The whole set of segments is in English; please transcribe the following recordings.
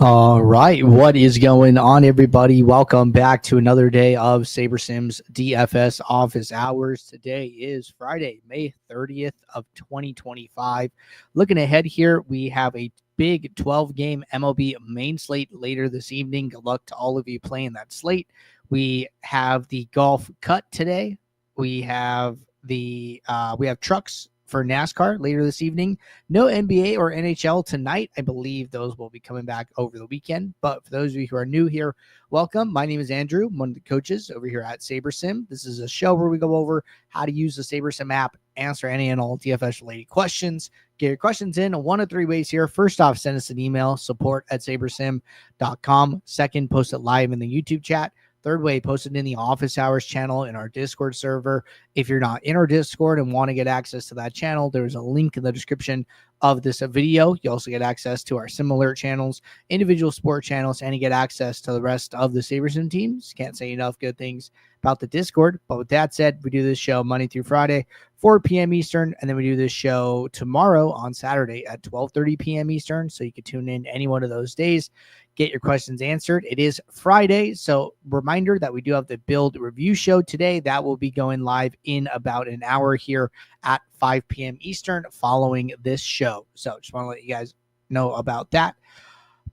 All right, what is going on, everybody? Welcome back to another day of SaberSim's DFS office hours. Today is Friday, May 30th of 2025. Looking ahead here, we have a big 12-game MLB main slate later this evening. Good luck to all of you playing that slate. We have the golf cut today. We have trucks for NASCAR later this evening. No NBA or NHL tonight. I believe those will be coming back over the weekend. But for those of you who are new here, welcome. My name is Andrew. I'm one of the coaches over here at SaberSim. This is a show where we go over how to use the SaberSim app, answer any and all DFS-related questions. Get your questions in one of three ways here. First off, send us an email, support@sabersim.com. Second, post it live in the YouTube chat. Third way, post it in the office hours channel in our Discord server. If you're not in our Discord and want to get access to that channel, there's a link in the description of this video. You also get access to our similar channels, individual sport channels, and you get access to the rest of the SaberSim teams. Can't say enough good things about the Discord. But with that said, we do this show Monday through Friday, 4 p.m. Eastern, and then we do this show tomorrow on Saturday at 12:30 p.m. Eastern. So you can tune in any one of those days, get your questions answered. It is Friday, so reminder that we do have the build review show today. That will be going live in about an hour here at 5 p.m. Eastern following this show. So just want to let you guys know about that.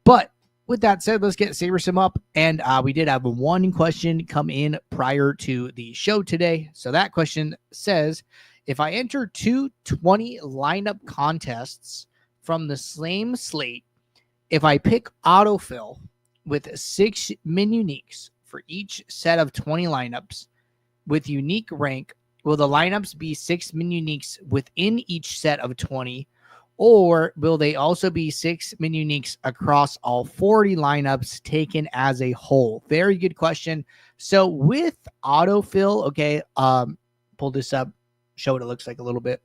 But with that said, let's get SaberSim up. And we did have one question come in prior to the show today. So that question says, if I enter 220 lineup contests from the same slate, if I pick autofill with 6 min uniques for each set of 20 lineups with unique rank, will the lineups be 6 min uniques within each set of 20, or will they also be 6 min uniques across all 40 lineups taken as a whole? Very good question. So with autofill, okay, pull this up, show what it looks like a little bit.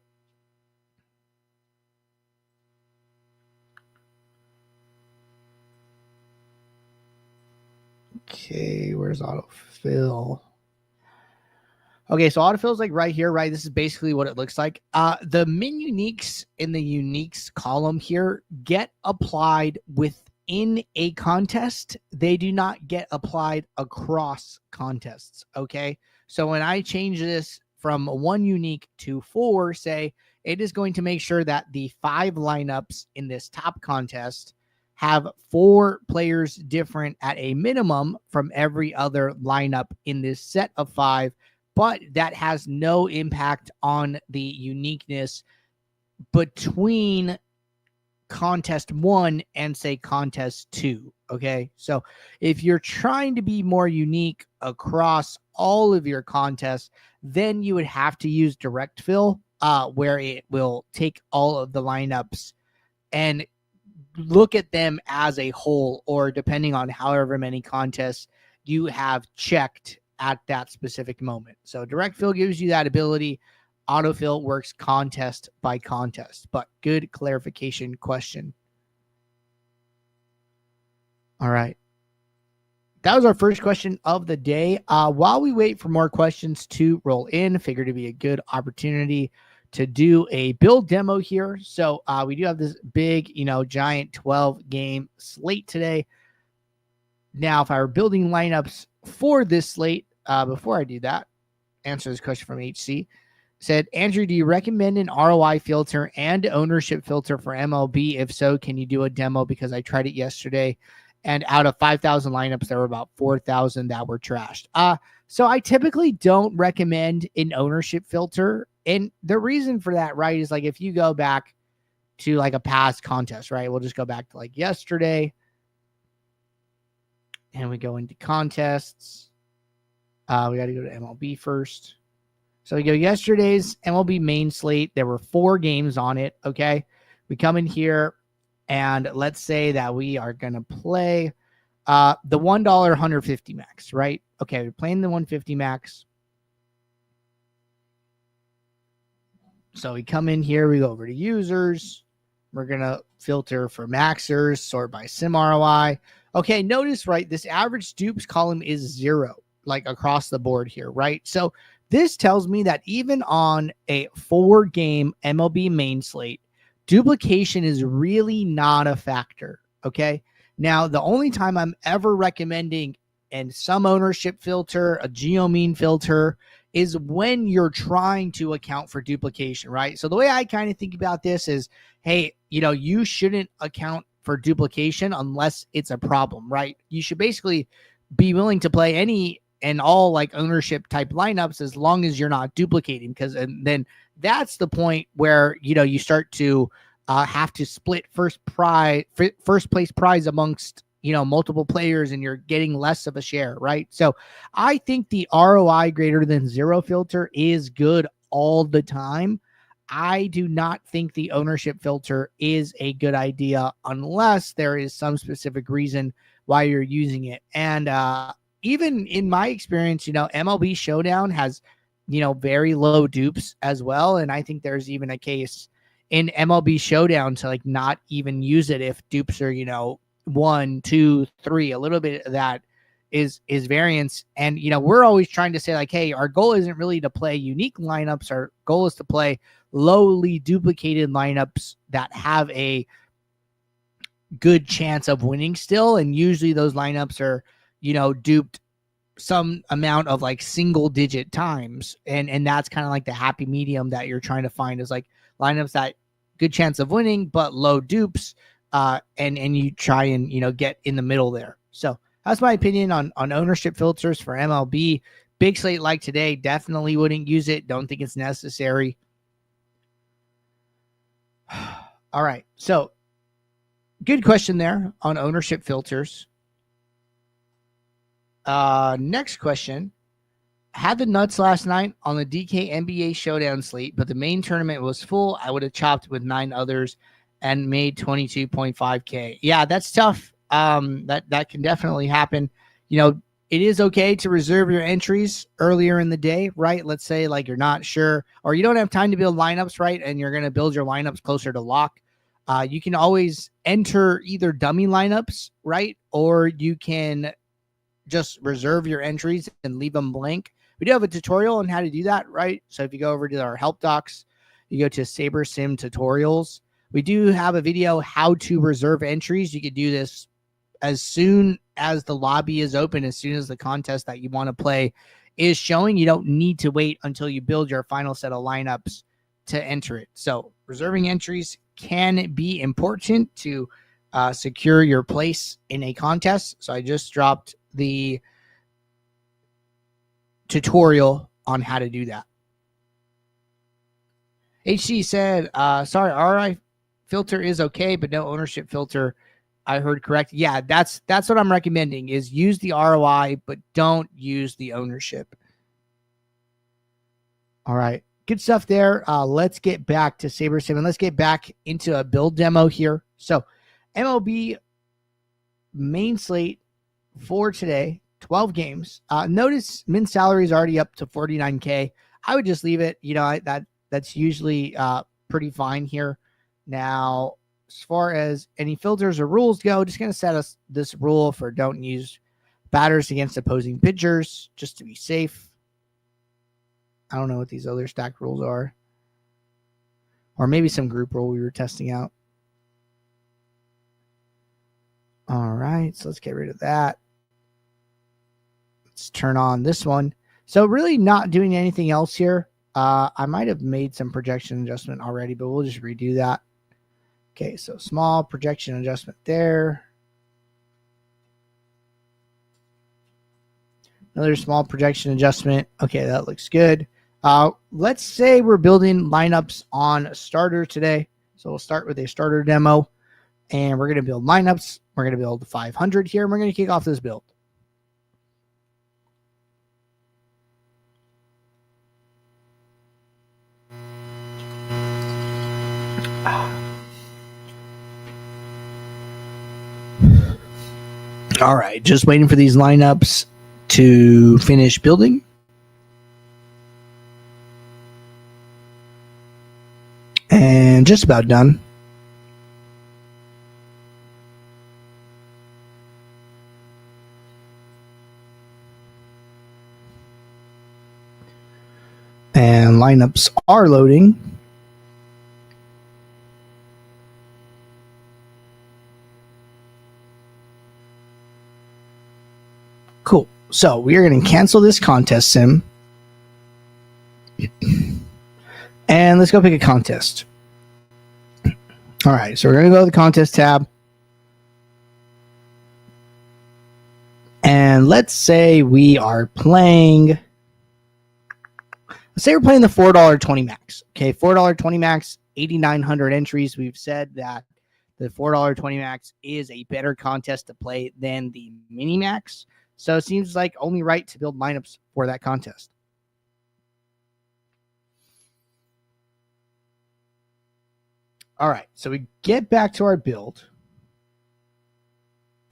Okay, where's autofill? Okay, so autofill is like right here, right? This is basically what it looks like. The min uniques in the uniques column here get applied within a contest. They do not get applied across contests, okay? So when I change this from 1 unique to 4, say, it is going to make sure that the 5 lineups in this top contest have 4 players different at a minimum from every other lineup in this set of 5, but that has no impact on the uniqueness between contest 1 and say contest 2. Okay, so if you're trying to be more unique across all of your contests, then you would have to use direct fill, where it will take all of the lineups and look at them as a whole, or depending on however many contests you have checked at that specific moment. So direct fill gives you that ability. Autofill works contest by contest, but good clarification question. All right. That was our first question of the day. While we wait for more questions to roll in, figured it'd be a good opportunity to do a build demo here. So we do have this big, giant 12-game slate today. Now, if I were building lineups for this slate, before I do that, answer this question from HC. Said, Andrew, do you recommend an ROI filter and ownership filter for MLB? If so, can you do a demo? Because I tried it yesterday, and out of 5,000 lineups, there were about 4,000 that were trashed. So I typically don't recommend an ownership filter. And the reason for that, right, is like if you go back to like a past contest, right? We'll just go back to like yesterday. And we go into contests. We got to go to MLB first. So we go yesterday's MLB main slate. There were 4 games on it, okay? We come in here, and let's say that we are going to play the $1 150 max, right? Okay, we're playing the 150 max. So we come in here, we go over to users. We're going to filter for maxers, sort by sim ROI. Okay, notice, right, this average dupes column is 0, like across the board here, right? So this tells me that even on a 4-game MLB main slate, duplication is really not a factor, okay? Now, the only time I'm ever recommending and some ownership filter, a geomean filter, is when you're trying to account for duplication, right? So the way I kind of think about this is, hey, you shouldn't account for duplication unless it's a problem, right? You should basically be willing to play any and all like ownership type lineups as long as you're not duplicating, because and then that's the point where you start to have to split first place prize amongst multiple players, and you're getting less of a share, right? So I think the ROI greater than zero filter is good all the time. I do not think the ownership filter is a good idea unless there is some specific reason why you're using it. And even in my experience, MLB Showdown has very low dupes as well, and I think there's even a case in MLB Showdown to like not even use it if dupes are 1, 2, 3. A little bit of that is variance, and we're always trying to say like, hey, our goal isn't really to play unique lineups. Our goal is to play lowly duplicated lineups that have a good chance of winning still, and usually those lineups are duped some amount of like single digit times, and that's kind of like the happy medium that you're trying to find, is like lineups that good chance of winning but low dupes, and you try and get in the middle there. So that's my opinion on ownership filters for MLB. Big slate like today, definitely wouldn't use it. Don't think it's necessary. All right, so good question there on ownership filters. Next question. Had the nuts last night on the DK NBA Showdown slate, but the main tournament was full. I would have chopped with 9 others and made 22.5K. Yeah, that's tough. That can definitely happen. It is okay to reserve your entries earlier in the day, right? Let's say like you're not sure, or you don't have time to build lineups, right? And you're going to build your lineups closer to lock. You can always enter either dummy lineups, right? Or you can just reserve your entries and leave them blank. We do have a tutorial on how to do that, right? So if you go over to our help docs, you go to Saber Sim tutorials. We do have a video how to reserve entries. You could do this as soon as the lobby is open, as soon as the contest that you want to play is showing. You don't need to wait until you build your final set of lineups to enter it. So reserving entries can be important to secure your place in a contest. So I just dropped the tutorial on how to do that. HC said, sorry, RI filter is okay, but no ownership filter. I heard correct. Yeah, that's what I'm recommending, is use the ROI, but don't use the ownership. All right. Good stuff there. Let's get back to Saber Sim, and let's get back into a build demo here. So MLB main slate for today, 12 games. Notice min salary is already up to 49K. I would just leave it. That's usually pretty fine here. Now, as far as any filters or rules go, just going to set us this rule for don't use batters against opposing pitchers, just to be safe. I don't know what these other stacked rules are. Or maybe some group rule we were testing out. All right, so let's get rid of that. Let's turn on this one. So really not doing anything else here. I might have made some projection adjustment already, but we'll just redo that. Okay, so small projection adjustment there. Another small projection adjustment. Okay, that looks good. Let's say we're building lineups on starter today. So we'll start with a starter demo, and we're going to build lineups. We're going to build 500 here, and we're going to kick off this build. All right, just waiting for these lineups to finish building. And just about done. And lineups are loading. So we are going to cancel this contest sim. And let's go pick a contest. All right, so we're going to go to the contest tab. And let's say we are playing, let's say we're playing the $4.20 max. Okay, $4.20 max, 8,900 entries. We've said that the $4.20 max is a better contest to play than the mini max. So it seems like only right to build lineups for that contest. All right, so we get back to our build.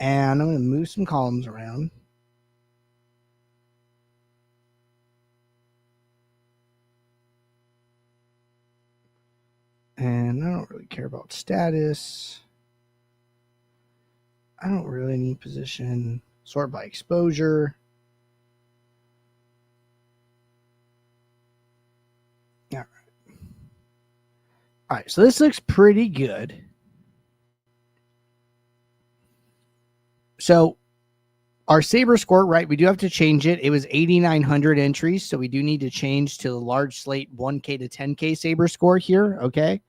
And I'm going to move some columns around. And I don't really care about status. I don't really need position. Sort by exposure. All right. All right, so this looks pretty good. So our Saber score, right, we do have to change it. It was 8,900 entries, so we do need to change to the large slate 1K to 10K Saber score here, okay?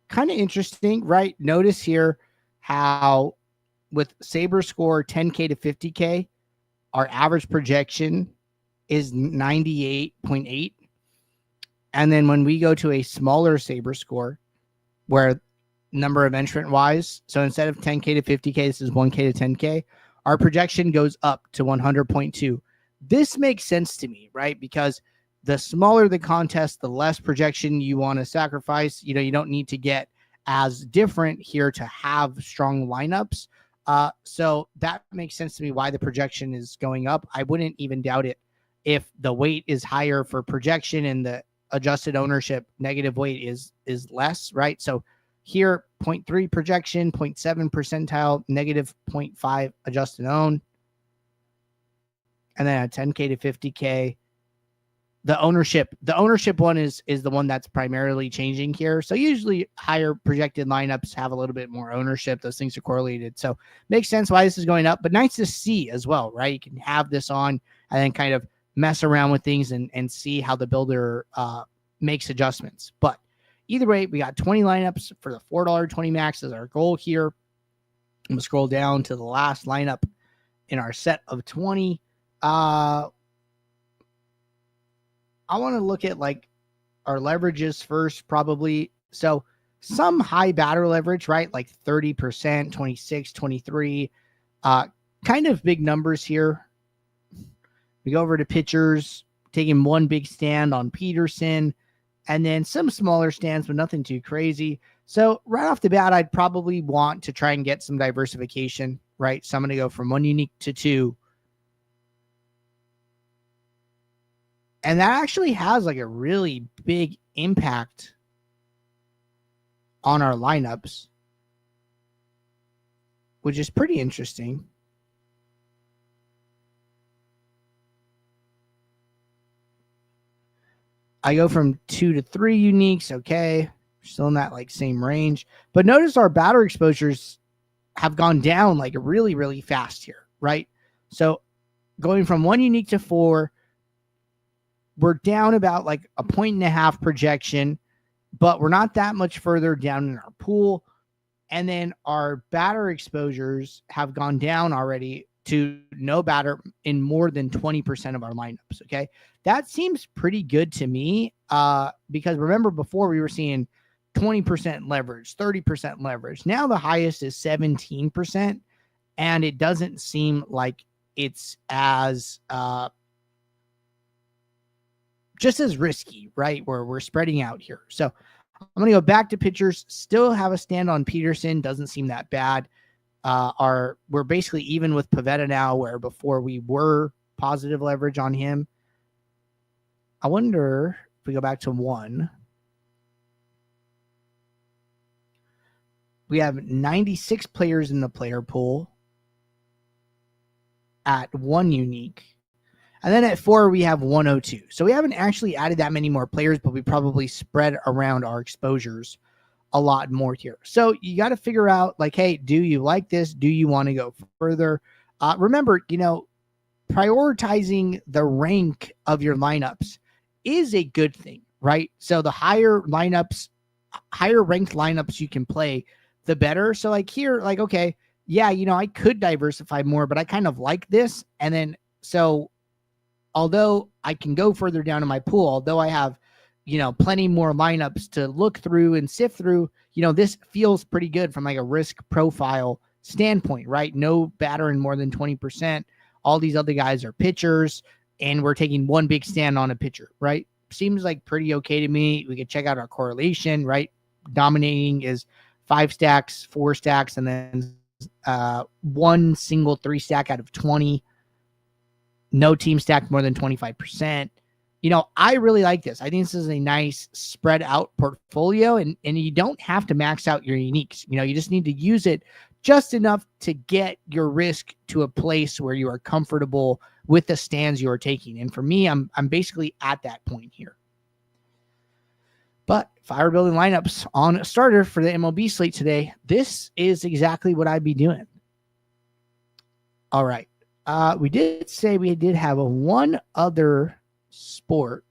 Kind of interesting, right? Notice here how with Saber score 10K to 50K, our average projection is 98.8. And then when we go to a smaller Saber score, where number of entrant wise, so instead of 10K to 50K, this is 1K to 10K, our projection goes up to 100.2. This makes sense to me, right? Because the smaller the contest, the less projection you want to sacrifice. You know, you don't need to get as different here to have strong lineups. So that makes sense to me why the projection is going up. I wouldn't even doubt it if the weight is higher for projection and the adjusted ownership negative weight is less, right? So here, 0.3 projection, 0.7 percentile, negative 0.5 adjusted own. And then at 10K to 50K, the ownership one is the one that's primarily changing here. So usually higher projected lineups have a little bit more ownership. Those things are correlated. So makes sense why this is going up, but nice to see as well, right? You can have this on and then kind of mess around with things and see how the builder makes adjustments. But either way, we got 20 lineups for the $4.20 max as our goal here. I'm going to scroll down to the last lineup in our set of 20. I want to look at like our leverages first, probably. So some high batter leverage, right? Like 30%, 26, 23, kind of big numbers here. We go over to pitchers, taking one big stand on Peterson, and then some smaller stands, but nothing too crazy. So right off the bat, I'd probably want to try and get some diversification, right? So I'm going to go from one unique to two. And that actually has like a really big impact on our lineups, which is pretty interesting. I go from 2 to 3 uniques. Okay. Still in that like same range. But notice our batter exposures have gone down like really, really fast here, right? So going from 1 unique to 4, we're down about like a 1.5 projection, but we're not that much further down in our pool. And then our batter exposures have gone down already to no batter in more than 20% of our lineups. Okay. That seems pretty good to me. Because remember before we were seeing 20% leverage, 30% leverage. Now the highest is 17%. And it doesn't seem like it's as, just as risky, right? Where we're spreading out here. So I'm going to go back to pitchers, still have a stand on Peterson. Doesn't seem that bad. We're basically even with Pavetta now, where before we were positive leverage on him. I wonder if we go back to 1. We have 96 players in the player pool at 1 unique. And then at 4, we have 102. So we haven't actually added that many more players, but we probably spread around our exposures a lot more here. So you got to figure out like, hey, do you like this? Do you want to go further? Remember, prioritizing the rank of your lineups is a good thing, right? So the higher ranked lineups you can play, the better. So like here, like, okay, yeah, I could diversify more, but I kind of like this. And then, so although I can go further down in my pool, although I have, plenty more lineups to look through and sift through, this feels pretty good from like a risk profile standpoint, right? No batter in more than 20%. All these other guys are pitchers, and we're taking one big stand on a pitcher, right? Seems like pretty okay to me. We could check out our correlation, right? Dominating is 5 stacks, 4 stacks, and then one single 3 stack out of 20. No team stacked more than 25%. I really like this. I think this is a nice spread out portfolio, and you don't have to max out your uniques. You just need to use it just enough to get your risk to a place where you are comfortable with the stands you are taking. And for me, I'm basically at that point here. But if I were building lineups on a starter for the MLB slate today, this is exactly what I'd be doing. All right. We did say we did have one other sport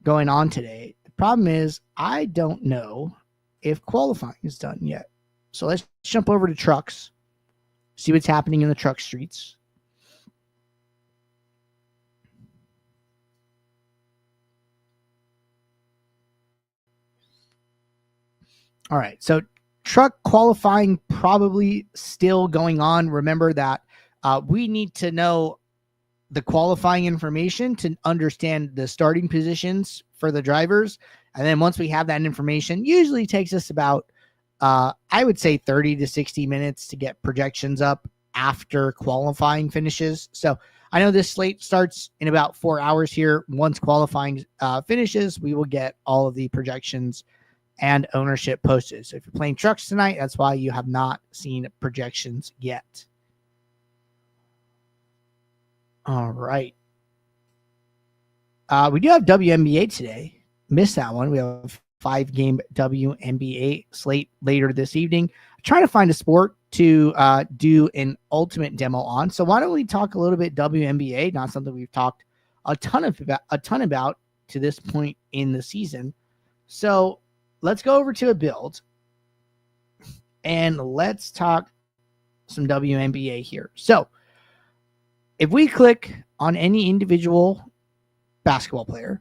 going on today. The problem is I don't know if qualifying is done yet. So let's jump over to trucks, see what's happening in the truck streets. All right. So truck qualifying probably still going on. Remember that we need to know the qualifying information to understand the starting positions for the drivers. And then once we have that information, usually takes us about, I would say 30 to 60 minutes to get projections up after qualifying finishes. So I know this slate starts in about 4 hours here. Once qualifying finishes, we will get all of the projections and ownership posted. So if you're playing trucks tonight, that's why you have not seen projections yet. All right. We do have WNBA today. Missed that one. We have 5-game WNBA slate later this evening. I'm trying to find a sport to do an ultimate demo on. So why don't we talk a little bit WNBA? Not something we've talked a ton about to this point in the season. So let's go over to a build and let's talk some WNBA here. So if we click on any individual basketball player,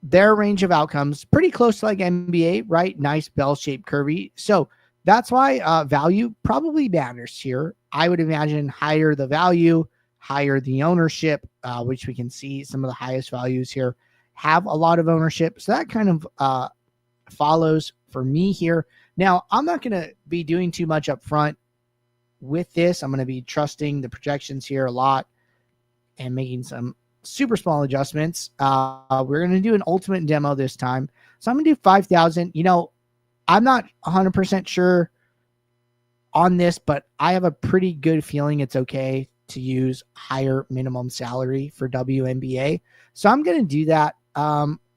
their range of outcomes pretty close to like NBA, right? Nice bell-shaped curvy. So that's why value probably matters here. I would imagine higher the value, higher the ownership, which we can see some of the highest values here have a lot of ownership. So that kind of follows for me here. Now, I'm not going to be doing too much up front with this. I'm going to be trusting the projections here a lot and making some super small adjustments. We're going to do an ultimate demo this time. So I'm going to do 5,000. I'm not 100% sure on this, but I have a pretty good feeling it's okay to use higher minimum salary for WNBA. So I'm going to do that.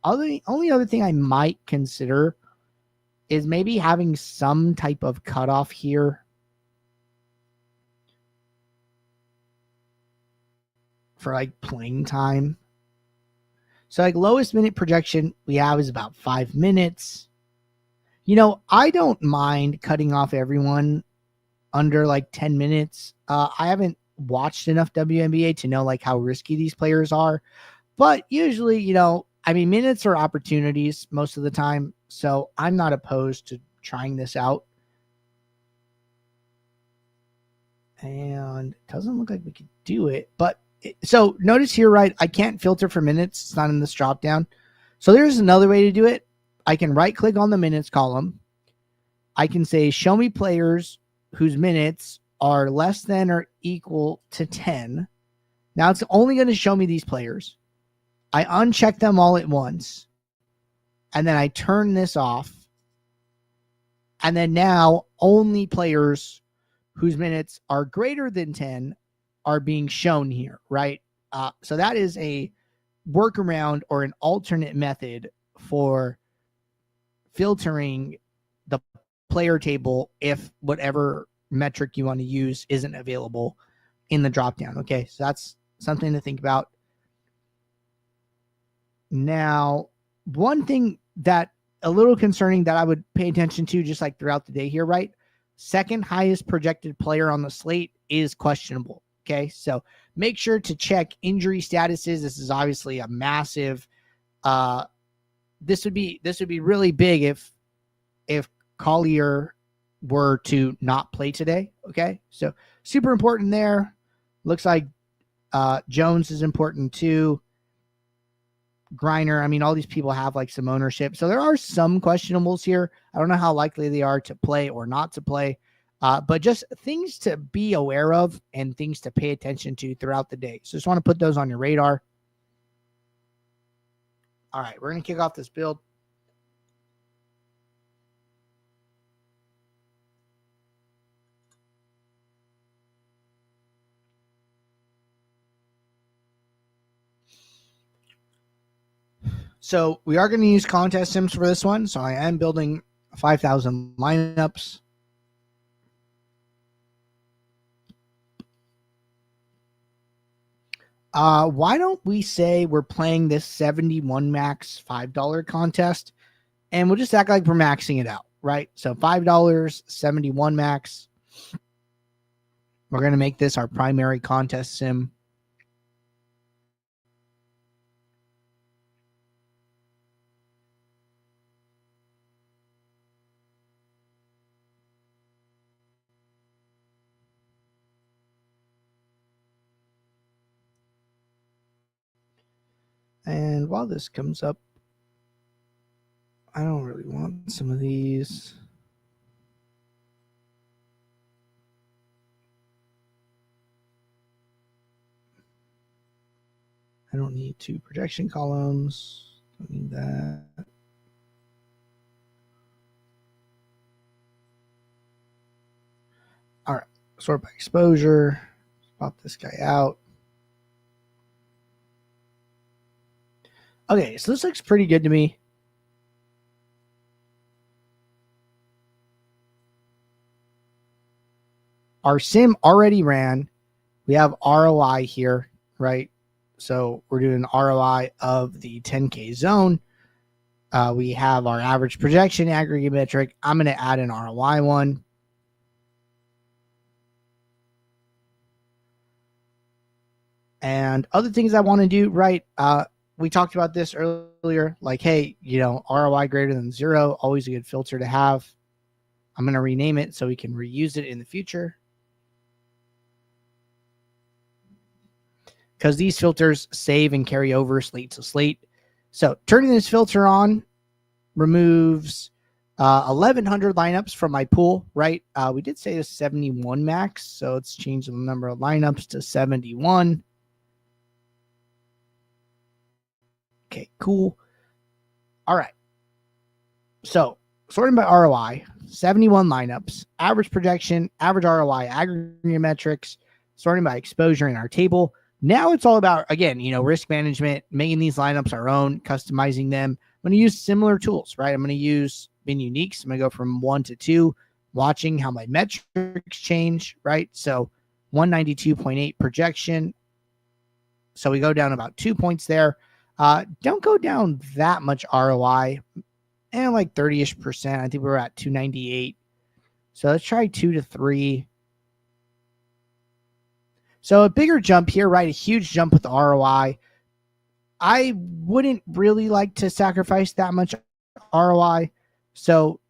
Only other thing I might consider is maybe having some type of cutoff here for like playing time. So like lowest minute projection we have is about 5 minutes. I don't mind cutting off everyone under like 10 minutes. I haven't watched enough WNBA to know like how risky these players are, but usually, minutes are opportunities most of the time. So I'm not opposed to trying this out. And it doesn't look like we could do it, but so notice here, right? I can't filter for minutes. It's not in this drop down. So there's another way to do it. I can right click on the minutes column. I can say, show me players whose minutes are less than or equal to 10. Now it's only going to show me these players. I uncheck them all at once. And then I turn this off. And then now only players whose minutes are greater than 10 are being shown here, right? So that is a workaround or an alternate method for filtering player table if whatever metric you want to use isn't available in the dropdown. Okay, so that's something to think about. Now, one thing that a little concerning that I would pay attention to just like throughout the day here, right? Second highest projected player on the slate is questionable. Okay, so make sure to check injury statuses. This is obviously a massive. This would be really big if Collier were to not play today. Okay, so super important there. Looks like Jones is important too. Griner, I mean, all these people have like some ownership. So there are some questionables here. I don't know how likely they are to play or not to play, but just things to be aware of and things to pay attention to throughout the day. So just want to put those on your radar. All right, we're going to kick off this build. So we are going to use contest sims for this one. So I am building 5,000 lineups. Why don't we say we're playing this 71 max $5 contest, and we'll just act like we're maxing it out, right? So $5, 71 max. We're going to make this our primary contest sim. And while this comes up, I don't really want some of these. I don't need 2 projection columns. Don't need that. All right, sort by exposure. Pop this guy out. Okay, so this looks pretty good to me. Our sim already ran. We have ROI here, right? So we're doing ROI of the 10K zone. We have our average projection aggregate metric. I'm going to add an ROI one. And other things I want to do, right? We talked about this earlier, like, hey, ROI greater than 0, always a good filter to have. I'm going to rename it so we can reuse it in the future. Because these filters save and carry over slate to slate. So turning this filter on removes 1,100 lineups from my pool, right? We did say it's 71 max, so let's change the number of lineups to 71. Okay, cool. All right. So sorting by ROI, 71 lineups, average projection, average ROI, aggregate metrics, sorting by exposure in our table. Now it's all about, again, risk management, making these lineups our own, customizing them. I'm going to use similar tools, right? I'm going to use bin uniques. I'm going to go from 1 to 2, watching how my metrics change, right? So 192.8 projection. So we go down about 2 points there. Don't go down that much ROI, and like 30-ish%. I think we're at 298. So let's try 2 to 3. So a bigger jump here, right? A huge jump with the ROI. I wouldn't really like to sacrifice that much ROI. So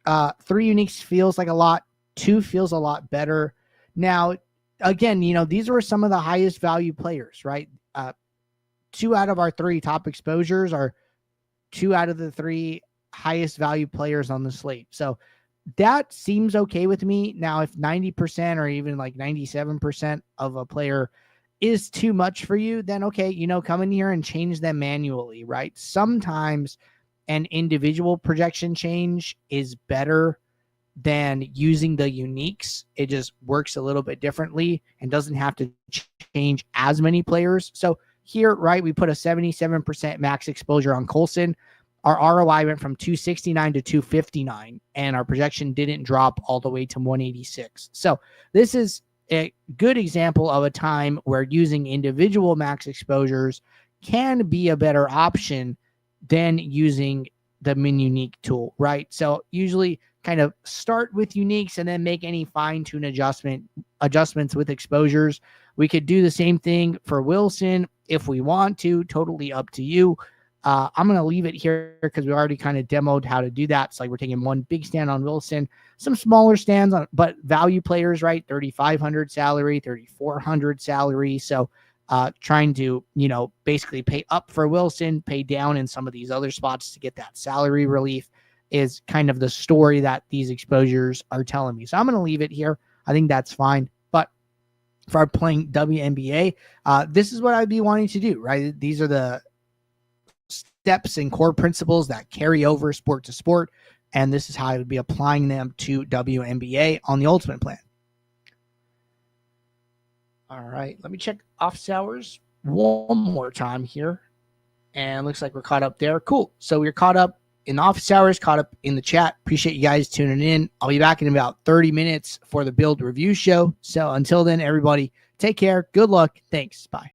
3 uniques feels like a lot. 2 feels a lot better. Now, again, these were some of the highest value players, right? 2 out of our 3 top exposures are 2 out of the 3 highest value players on the slate. So that seems okay with me. Now, if 90% or even like 97% of a player is too much for you, then okay, come in here and change them manually, right? Sometimes an individual projection change is better than using the uniques. It just works a little bit differently and doesn't have to change as many players. So here, right, we put a 77% max exposure on Coulson. our ROI went from 269 to 259, and our projection didn't drop all the way to 186. So this is a good example of a time where using individual max exposures can be a better option than using the min unique tool, right? So usually kind of start with uniques and then make any fine-tune adjustments with exposures. We could do the same thing for Wilson if we want to, totally up to you. I'm going to leave it here because we already kind of demoed how to do that. So like we're taking one big stand on Wilson, some smaller stands on, but value players, right? 3,500 salary, 3,400 salary. So trying to, basically pay up for Wilson, pay down in some of these other spots to get that salary relief is kind of the story that these exposures are telling me. So I'm going to leave it here. I think that's fine. But if I'm playing WNBA, this is what I'd be wanting to do, right? These are the steps and core principles that carry over sport to sport. And this is how I would be applying them to WNBA on the ultimate plan. All right, let me check office hours one more time here. And looks like we're caught up there. Cool. So we're caught up in the office hours, caught up in the chat. Appreciate you guys tuning in. I'll be back in about 30 minutes for the build review show. So until then, everybody, take care. Good luck. Thanks. Bye.